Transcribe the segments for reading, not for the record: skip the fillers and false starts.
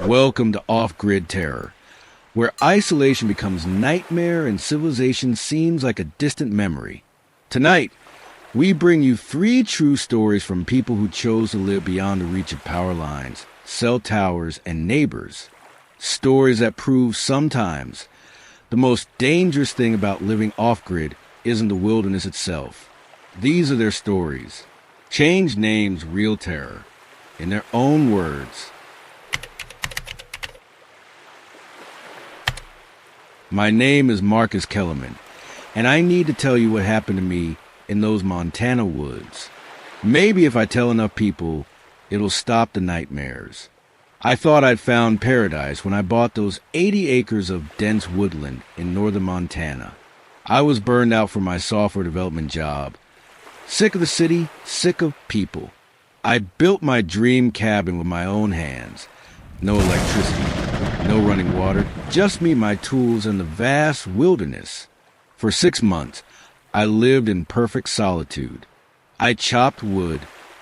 Welcome to Off-Grid Terror, where isolation becomes nightmare and civilization seems like a distant memory. Tonight, we bring you 3 true stories from people who chose to live beyond the reach of power lines, cell towers, and neighbors. Stories that prove sometimes the most dangerous thing about living off-grid isn't the wilderness itself. These are their stories. Change names real terror. In their own words. My name is Marcus Kellerman, and I need to tell you what happened to me in those Montana woods. Maybe if I tell enough people, it'll stop the nightmares. I thought I'd found paradise when I bought those 80 acres of dense woodland in northern Montana. I was burned out from my software development job. Sick of the city, sick of people. I built my dream cabin with my own hands. No electricity, no running water, just me, my tools, and the vast wilderness. For 6 months, I lived in perfect solitude. I chopped wood,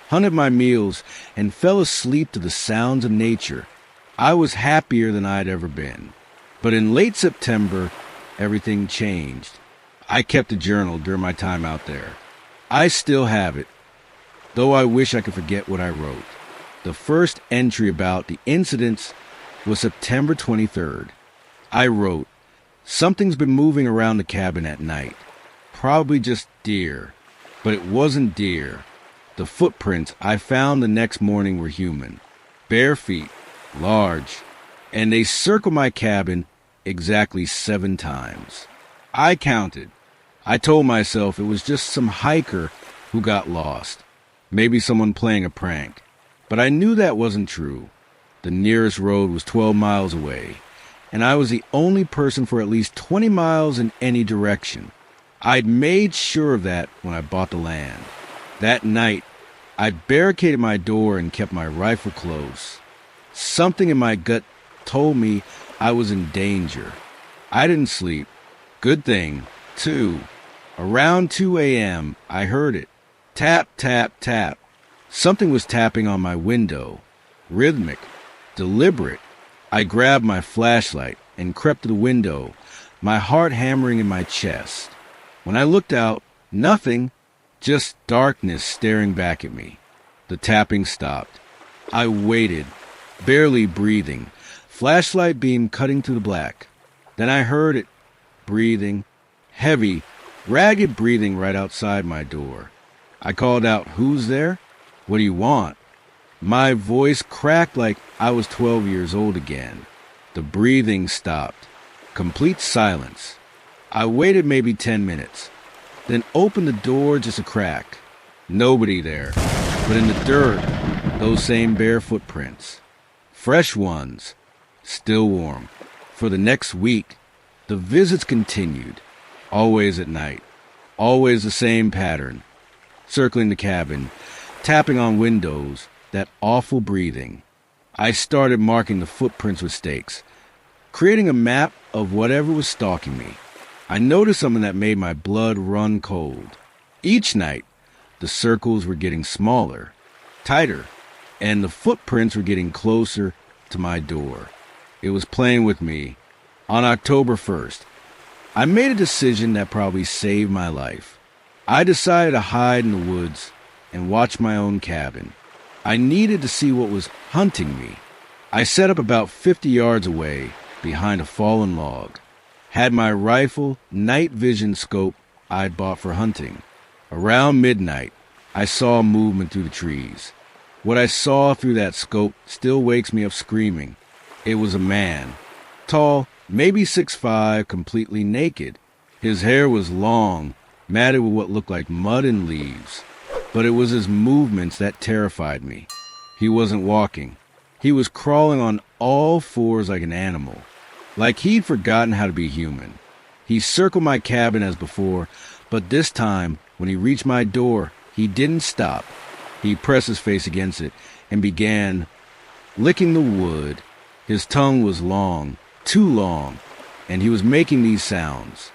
hunted my meals, and fell asleep to the sounds of nature. I was happier than I'd ever been. But in late September, everything changed. I kept a journal during my time out there. I still have it, though I wish I could forget what I wrote. The first entry about the incidents was September 23rd. I wrote, "Something's been moving around the cabin at night. Probably just deer." But it wasn't deer. The footprints I found the next morning were human. Bare feet, large, and they circled my cabin exactly 7 times. I counted. I told myself it was just some hiker who got lost. Maybe someone playing a prank. But I knew that wasn't true. The nearest road was 12 miles away, and I was the only person for at least 20 miles in any direction. I'd made sure of that when I bought the land. That night, I barricaded my door and kept my rifle close. Something in my gut told me I was in danger. I didn't sleep. Good thing, too. Around 2 a.m., I heard it. Tap, tap, tap. Something was tapping on my window. Rhythmic, deliberate. I grabbed my flashlight and crept to the window, my heart hammering in my chest. When I looked out, nothing, just darkness staring back at me. The tapping stopped. I waited, barely breathing, flashlight beam cutting through the black. Then I heard it, breathing, heavy, ragged breathing right outside my door. I called out, "Who's there? What do you want?" My voice cracked like I was 12 years old again. The breathing stopped. Complete silence. I waited maybe 10 minutes, then opened the door just a crack. Nobody there, but in the dirt, those same bare footprints. Fresh ones, still warm. For the next week, the visits continued. Always at night. Always the same pattern. Circling the cabin, tapping on windows, that awful breathing. I started marking the footprints with stakes, creating a map of whatever was stalking me. I noticed something that made my blood run cold. Each night, the circles were getting smaller, tighter, and the footprints were getting closer to my door. It was playing with me. On October 1st, I made a decision that probably saved my life. I decided to hide in the woods and watch my own cabin. I needed to see what was hunting me. I set up about 50 yards away behind a fallen log. Had my rifle night vision scope I'd bought for hunting. Around midnight, I saw movement through the trees. What I saw through that scope still wakes me up screaming. It was a man. Tall, maybe 6'5", completely naked. His hair was long, matted with what looked like mud and leaves. But it was his movements that terrified me. He wasn't walking. He was crawling on all 4s like an animal. Like he'd forgotten how to be human. He circled my cabin as before, but this time, when he reached my door, he didn't stop. He pressed his face against it and began licking the wood. His tongue was long, too long, and he was making these sounds.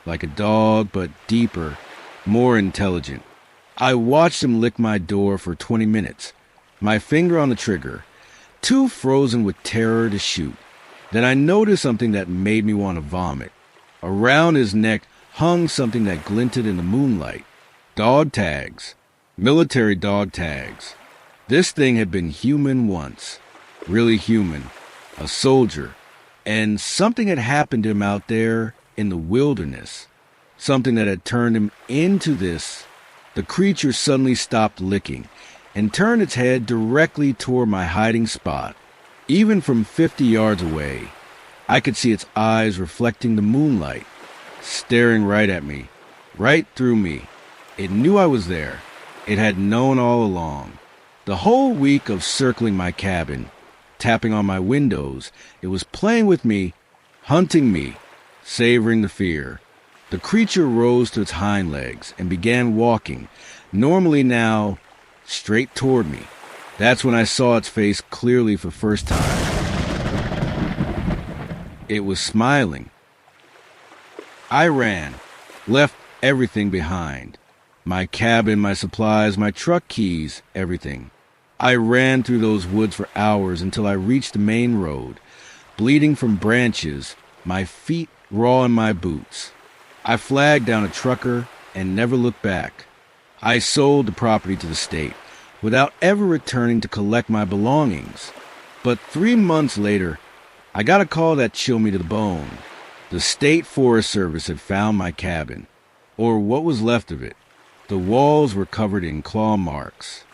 Like a dog, but deeper, more intelligent. I watched him lick my door for 20 minutes, my finger on the trigger. too frozen with terror to shoot. Then I noticed something that made me want to vomit. Around his neck hung something that glinted in the moonlight. Dog tags. Military dog tags. This thing had been human once. Really human. A soldier. And something had happened to him out there in the wilderness. Something that had turned him into this. The creature suddenly stopped licking and turned its head directly toward my hiding spot. Even from 50 yards away, I could see its eyes reflecting the moonlight, staring right at me, right through me. It knew I was there. It had known all along. The whole week of circling my cabin, tapping on my windows, it was playing with me, hunting me, savoring the fear. The creature rose to its hind legs and began walking, normally now, straight toward me. That's when I saw its face clearly for the first time. It was smiling. I ran, left everything behind. My cabin, my supplies, my truck keys, everything. I ran through those woods for hours until I reached the main road, bleeding from branches, my feet raw in my boots. I flagged down a trucker and never looked back. I sold the property to the state without ever returning to collect my belongings. But 3 months later, I got a call that chilled me to the bone. The State Forest Service had found my cabin, or what was left of it. The walls were covered in claw marks,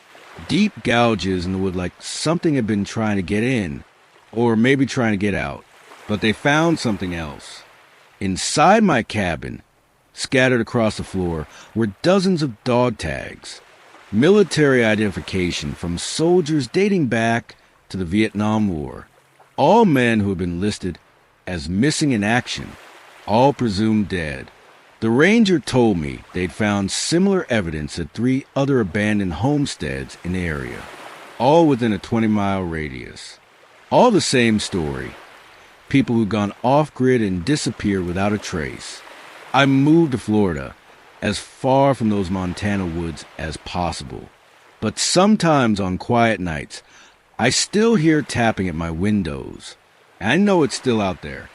deep gouges in the wood like something had been trying to get in, or maybe trying to get out. But they found something else. Inside my cabin, scattered across the floor, were dozens of dog tags. Military identification from soldiers dating back to the Vietnam War. All men who had been listed as missing in action, all presumed dead. The ranger told me they'd found similar evidence at 3 other abandoned homesteads in the area, all within a 20-mile radius. All the same story. People who'd gone off-grid and disappeared without a trace. I moved to Florida, as far from those Montana woods as possible. But sometimes on quiet nights, I still hear tapping at my windows. I know it's still out there,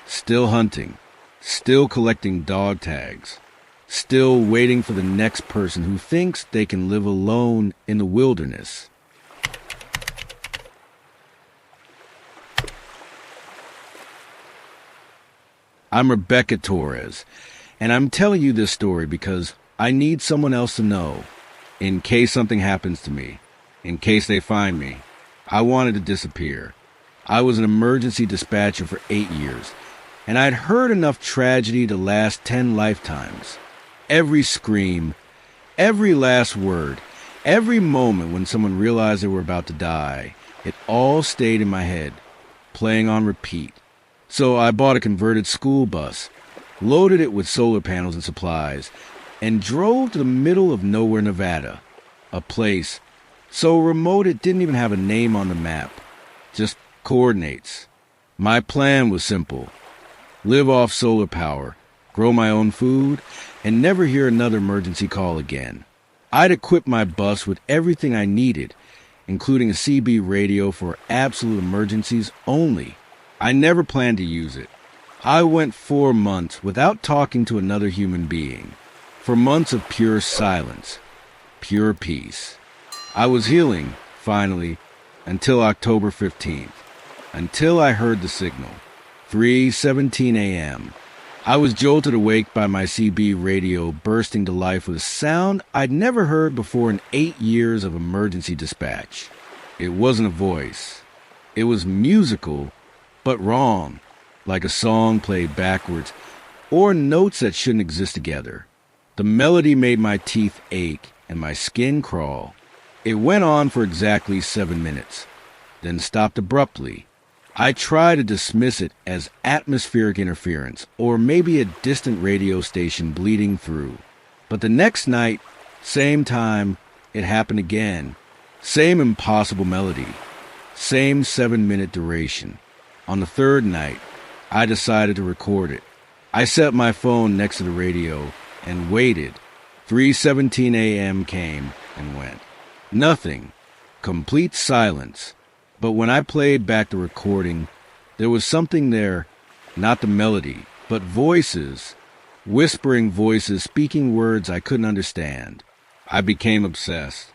still hunting, still collecting dog tags, still waiting for the next person who thinks they can live alone in the wilderness. I'm Rebecca Torres, and I'm telling you this story because I need someone else to know, in case something happens to me, in case they find me. I wanted to disappear. I was an emergency dispatcher for 8 years, and I'd heard enough tragedy to last 10 lifetimes. Every scream, every last word, every moment when someone realized they were about to die, it all stayed in my head, playing on repeat. So I bought a converted school bus, loaded it with solar panels and supplies, and drove to the middle of nowhere, Nevada, a place so remote it didn't even have a name on the map, just coordinates. My plan was simple: live off solar power, grow my own food, and never hear another emergency call again. I'd equipped my bus with everything I needed, including a CB radio for absolute emergencies only. I never planned to use it. I went 4 months without talking to another human being. For months of pure silence, pure peace. I was healing, finally, until October 15th. Until I heard the signal. 3:17 a.m. I was jolted awake by my CB radio bursting to life with a sound I'd never heard before in 8 years of emergency dispatch. It wasn't a voice. It was musical, but wrong, like a song played backwards, or notes that shouldn't exist together. The melody made my teeth ache and my skin crawl. It went on for exactly 7 minutes, then stopped abruptly. I tried to dismiss it as atmospheric interference, or maybe a distant radio station bleeding through. But the next night, same time, it happened again. Same impossible melody. Same 7-minute duration. On the third night, I decided to record it. I set my phone next to the radio and waited. 3:17 a.m. came and went. Nothing. Complete silence. But when I played back the recording, there was something there, not the melody, but voices, whispering voices speaking words I couldn't understand. I became obsessed.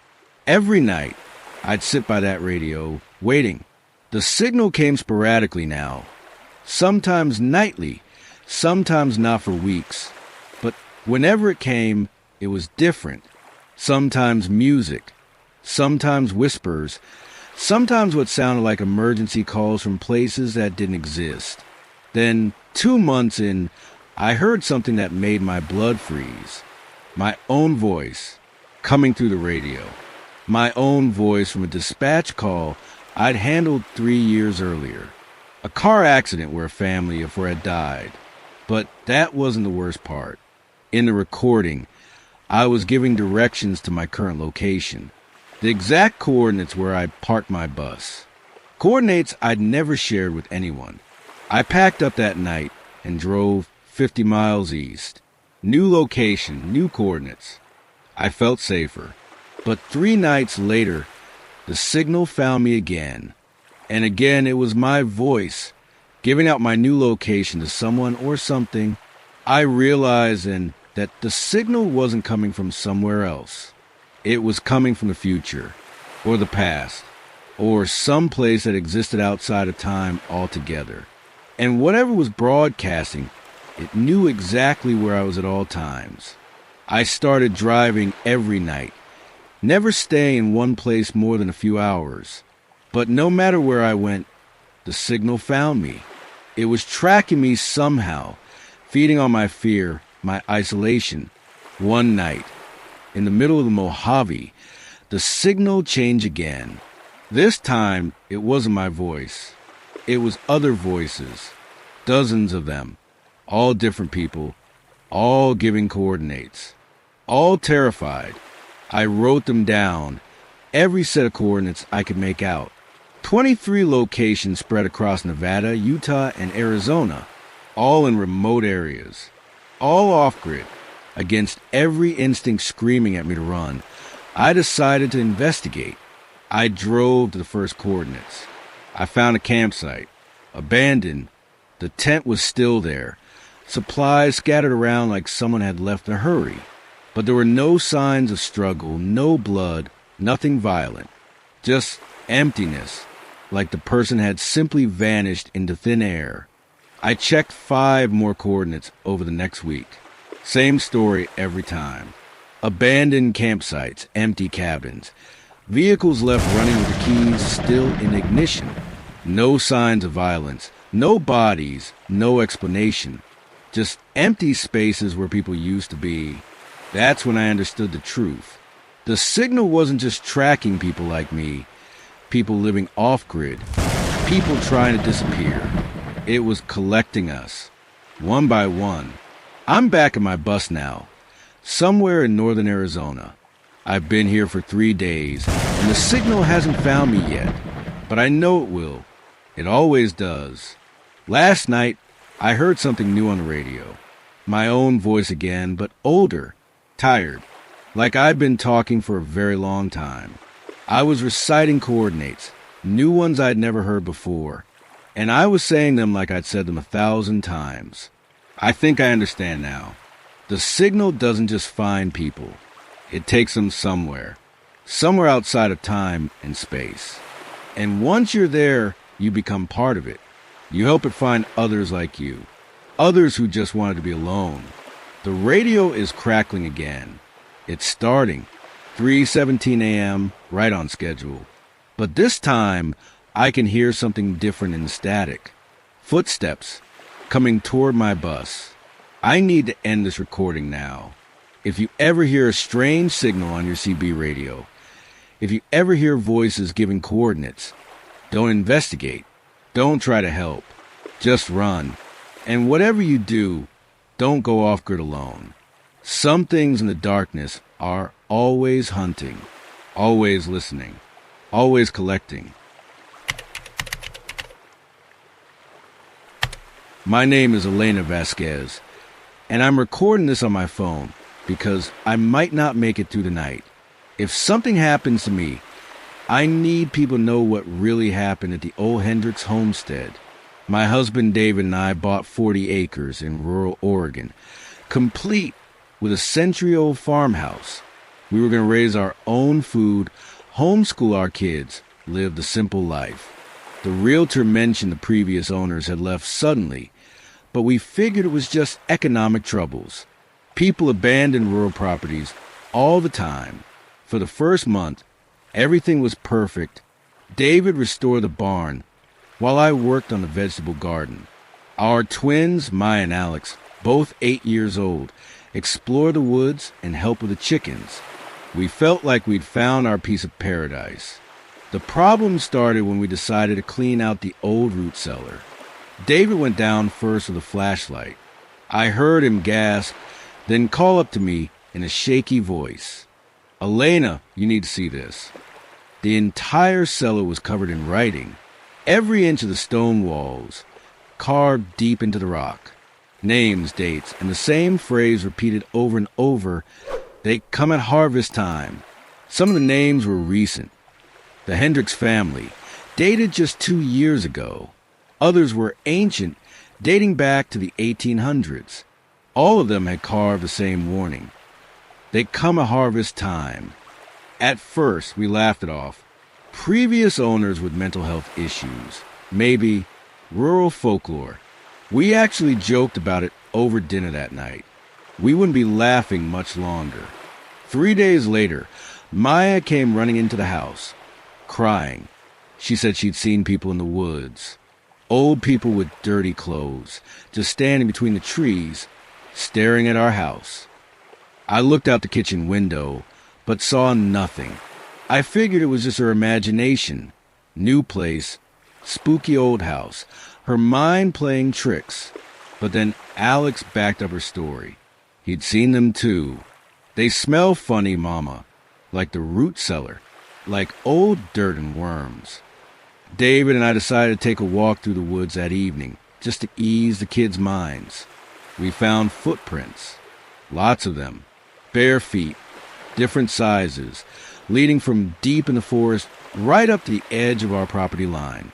Every night, I'd sit by that radio, waiting. The signal came sporadically now, sometimes nightly, sometimes not for weeks. But whenever it came, it was different. Sometimes music, sometimes whispers, sometimes what sounded like emergency calls from places that didn't exist. Then, 2 months in, I heard something that made my blood freeze. My own voice, coming through the radio. My own voice from a dispatch call I'd handled 3 years earlier. A car accident where a family of 4 had died. But that wasn't the worst part. In the recording, I was giving directions to my current location. The exact coordinates where I'd parked my bus. Coordinates I'd never shared with anyone. I packed up that night and drove 50 miles east. New location, new coordinates. I felt safer. But 3 nights later, the signal found me again. And again, it was my voice, giving out my new location to someone or something. I realized then that the signal wasn't coming from somewhere else. It was coming from the future, or the past, or some place that existed outside of time altogether. And whatever was broadcasting, it knew exactly where I was at all times. I started driving every night, never staying in one place more than a few hours. But no matter where I went, the signal found me. It was tracking me somehow, feeding on my fear, my isolation. One night, in the middle of the Mojave, the signal changed again. This time, it wasn't my voice. It was other voices, dozens of them, all different people, all giving coordinates, all terrified. I wrote them down, every set of coordinates I could make out. 23 locations spread across Nevada, Utah, and Arizona, all in remote areas, all off-grid. Against every instinct screaming at me to run, I decided to investigate. I drove to the first coordinates. I found a campsite, abandoned. The tent was still there, supplies scattered around like someone had left in a hurry. But there were no signs of struggle, no blood, nothing violent, just emptiness, like the person had simply vanished into thin air. I checked 5 more coordinates over the next week. Same story every time. Abandoned campsites, empty cabins, vehicles left running with the keys still in ignition. No signs of violence, no bodies, no explanation. Just empty spaces where people used to be. That's when I understood the truth. The signal wasn't just tracking people like me, people living off-grid, people trying to disappear. It was collecting us, one by one. I'm back at my bus now, somewhere in northern Arizona. I've been here for 3 days, and the signal hasn't found me yet, but I know it will. It always does. Last night, I heard something new on the radio. My own voice again, but older, tired, like I'd been talking for a very long time. I was reciting coordinates, new ones I'd never heard before, and I was saying them like I'd said them 1,000 times. I think I understand now. The signal doesn't just find people. It takes them somewhere outside of time and space. And once you're there, you become part of it. You help it find others like you, others who just wanted to be alone. The radio is crackling again. It's starting, 3:17 a.m., right on schedule. But this time, I can hear something different in the static. Footsteps coming toward my bus. I need to end this recording now. If you ever hear a strange signal on your CB radio, if you ever hear voices giving coordinates, don't investigate. Don't try to help. Just run. And whatever you do, don't go off-grid alone. Some things in the darkness are always hunting, always listening, always collecting. My name is Elena Vasquez, and I'm recording this on my phone because I might not make it through the night. If something happens to me, I need people to know what really happened at the old Hendricks homestead. My husband David and I bought 40 acres in rural Oregon, complete with a century-old farmhouse. We were going to raise our own food, homeschool our kids, live the simple life. The realtor mentioned the previous owners had left suddenly, but we figured it was just economic troubles. People abandoned rural properties all the time. For the first month, everything was perfect. David restored the barn, while I worked on the vegetable garden. Our twins, Maya and Alex, both 8 years old, explored the woods and helped with the chickens. We felt like we'd found our piece of paradise. The problem started when we decided to clean out the old root cellar. David went down first with a flashlight. I heard him gasp, then call up to me in a shaky voice. "Elena, you need to see this." The entire cellar was covered in writing. Every inch of the stone walls, carved deep into the rock. Names, dates, and the same phrase repeated over and over. They come at harvest time. Some of the names were recent. The Hendricks family, dated just 2 years ago. Others were ancient, dating back to the 1800s. All of them had carved the same warning. They come at harvest time. At first, we laughed it off. Previous owners with mental health issues. Maybe rural folklore. We actually joked about it over dinner that night. We wouldn't be laughing much longer. 3 days later, Maya came running into the house, crying. She said she'd seen people in the woods. Old people with dirty clothes, just standing between the trees, staring at our house. I looked out the kitchen window, but saw nothing. I figured it was just her imagination. New place, spooky old house, her mind playing tricks. But then Alex backed up her story. He'd seen them too. They smell funny, Mama, like the root cellar, like old dirt and worms. David and I decided to take a walk through the woods that evening, just to ease the kids' minds. We found footprints, lots of them, bare feet, different sizes, leading from deep in the forest right up to the edge of our property line.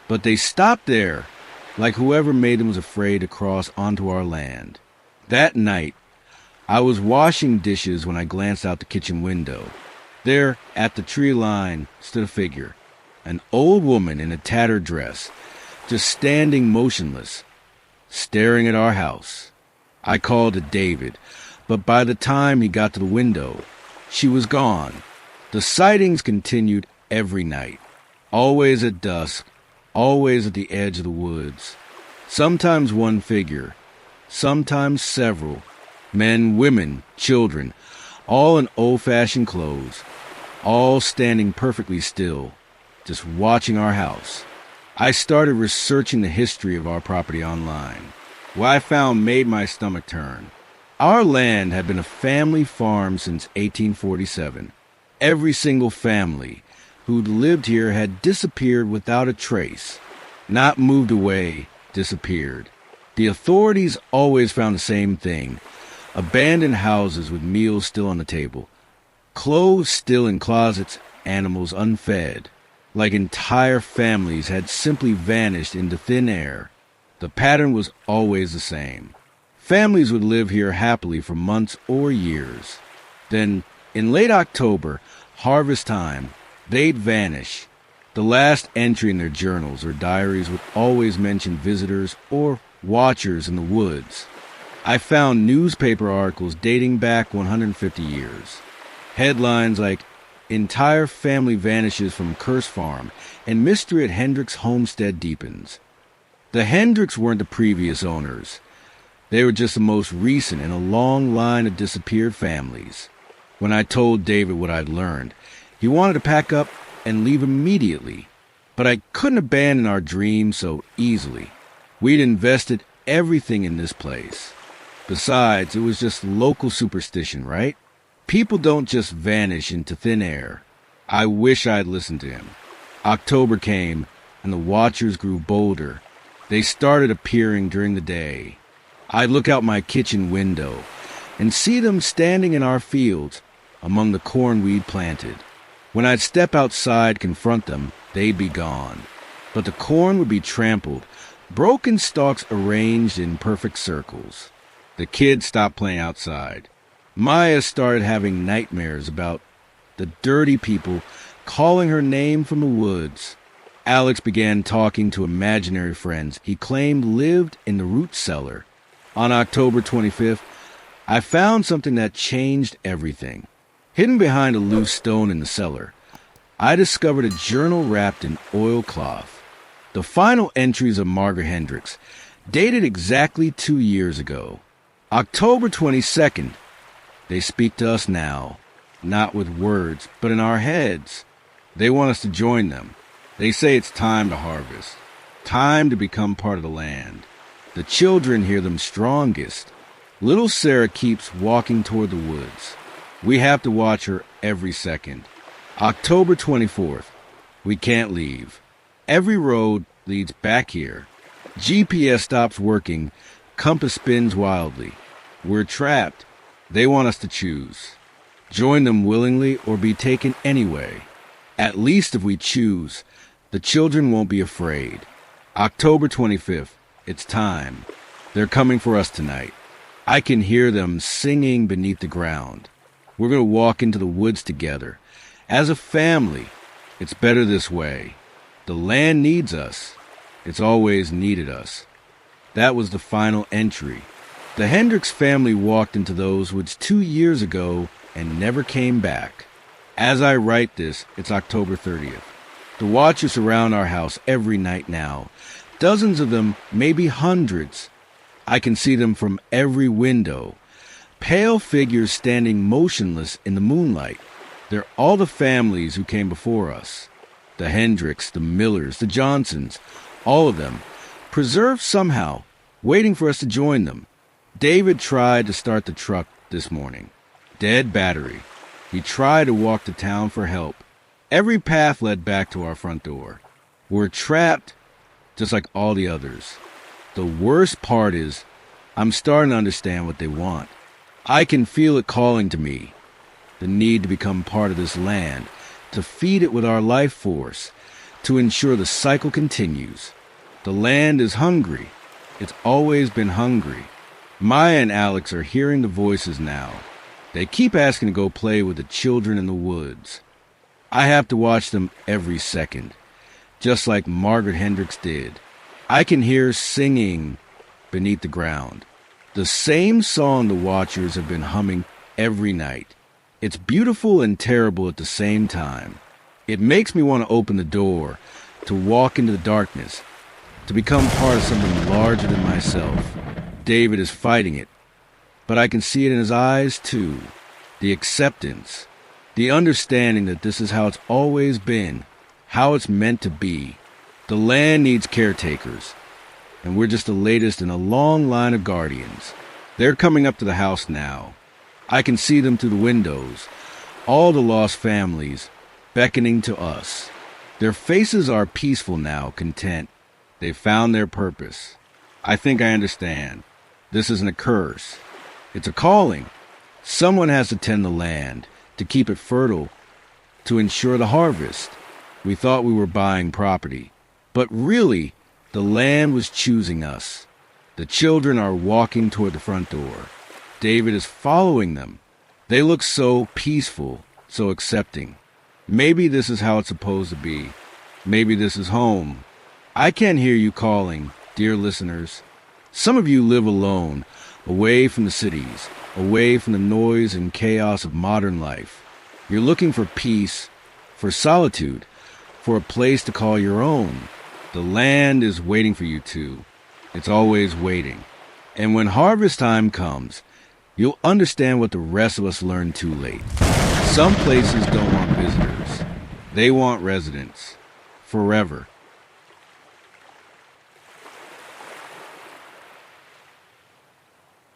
But they stopped there, like whoever made them was afraid to cross onto our land. That night, I was washing dishes when I glanced out the kitchen window. There, at the tree line, stood a figure, an old woman in a tattered dress, just standing motionless, staring at our house. I called to David, but by the time he got to the window, she was gone. The sightings continued every night, always at dusk, always at the edge of the woods. Sometimes one figure, sometimes several, men, women, children, all in old-fashioned clothes, all standing perfectly still, just watching our house. I started researching the history of our property online. What I found made my stomach turn. Our land had been a family farm since 1847. Every single family who'd lived here had disappeared without a trace. Not moved away, disappeared. The authorities always found the same thing. Abandoned houses with meals still on the table. Clothes still in closets, animals unfed. Like entire families had simply vanished into thin air. The pattern was always the same. Families would live here happily for months or years. Then, in late October, harvest time, they'd vanish. The last entry in their journals or diaries would always mention visitors or watchers in the woods. I found newspaper articles dating back 150 years. Headlines like, "Entire family vanishes from Curse Farm and mystery at Hendricks homestead deepens." The Hendricks weren't the previous owners. They were just the most recent in a long line of disappeared families. When I told David what I'd learned, he wanted to pack up and leave immediately. But I couldn't abandon our dream so easily. We'd invested everything in this place. Besides, it was just local superstition, right? People don't just vanish into thin air. I wish I'd listened to him. October came, and the watchers grew bolder. They started appearing during the day. I'd look out my kitchen window and see them standing in our fields among the corn we'd planted. When I'd step outside, confront them, they'd be gone. But the corn would be trampled, broken stalks arranged in perfect circles. The kids stopped playing outside. Maya started having nightmares about the dirty people calling her name from the woods. Alex began talking to imaginary friends he claimed lived in the root cellar. On October 25th, I found something that changed everything. Hidden behind a loose stone in the cellar, I discovered a journal wrapped in oilcloth. The final entries of Margaret Hendricks, dated exactly 2 years ago. October 22nd. They speak to us now, not with words, but in our heads. They want us to join them. They say it's time to harvest, time to become part of the land. The children hear them strongest. Little Sarah keeps walking toward the woods. We have to watch her every second. October 24th. We can't leave. Every road leads back here. GPS stops working. Compass spins wildly. We're trapped. They want us to choose. Join them willingly or be taken anyway. At least if we choose, the children won't be afraid. October 25th. It's time. They're coming for us tonight. I can hear them singing beneath the ground. We're going to walk into the woods together. As a family, it's better this way. The land needs us. It's always needed us. That was the final entry. The Hendricks family walked into those woods 2 years ago and never came back. As I write this, it's October 30th. The watchers surround our house every night now. Dozens of them, maybe hundreds. I can see them from every window. Pale figures standing motionless in the moonlight. They're all the families who came before us. The Hendricks, the Millers, the Johnsons, all of them, preserved somehow, waiting for us to join them. David tried to start the truck this morning. Dead battery. He tried to walk to town for help. Every path led back to our front door. We're trapped, just like all the others. The worst part is, I'm starting to understand what they want. I can feel it calling to me. The need to become part of this land, to feed it with our life force, to ensure the cycle continues. The land is hungry. It's always been hungry. Maya and Alex are hearing the voices now. They keep asking to go play with the children in the woods. I have to watch them every second, just like Margaret Hendricks did. I can hear singing beneath the ground. The same song the watchers have been humming every night. It's beautiful and terrible at the same time. It makes me want to open the door, to walk into the darkness, to become part of something larger than myself. David is fighting it, but I can see it in his eyes too. The acceptance, the understanding that this is how it's always been, how it's meant to be. The land needs caretakers, and we're just the latest in a long line of guardians. They're coming up to the house now. I can see them through the windows, all the lost families beckoning to us. Their faces are peaceful now, content. They've found their purpose. I think I understand. This isn't a curse. It's a calling. Someone has to tend the land, to keep it fertile, to ensure the harvest. We thought we were buying property, but really, the land was choosing us. The children are walking toward the front door. David is following them. They look so peaceful, so accepting. Maybe this is how it's supposed to be. Maybe this is home. I can hear you calling, dear listeners. Some of you live alone, away from the cities, away from the noise and chaos of modern life. You're looking for peace, for solitude, for a place to call your own. The land is waiting for you too. It's always waiting. And when harvest time comes, you'll understand what the rest of us learned too late. Some places don't want visitors. They want residents. Forever.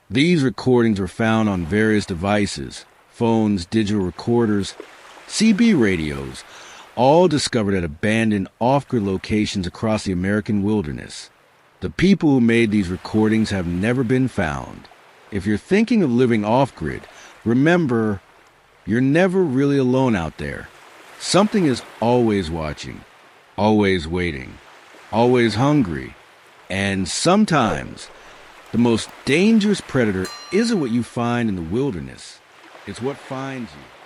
These recordings were found on various devices, phones, digital recorders, CB radios, all discovered at abandoned off-grid locations across the American wilderness. The people who made these recordings have never been found. If you're thinking of living off-grid, remember, you're never really alone out there. Something is always watching, always waiting, always hungry, and sometimes the most dangerous predator isn't what you find in the wilderness. It's what finds you.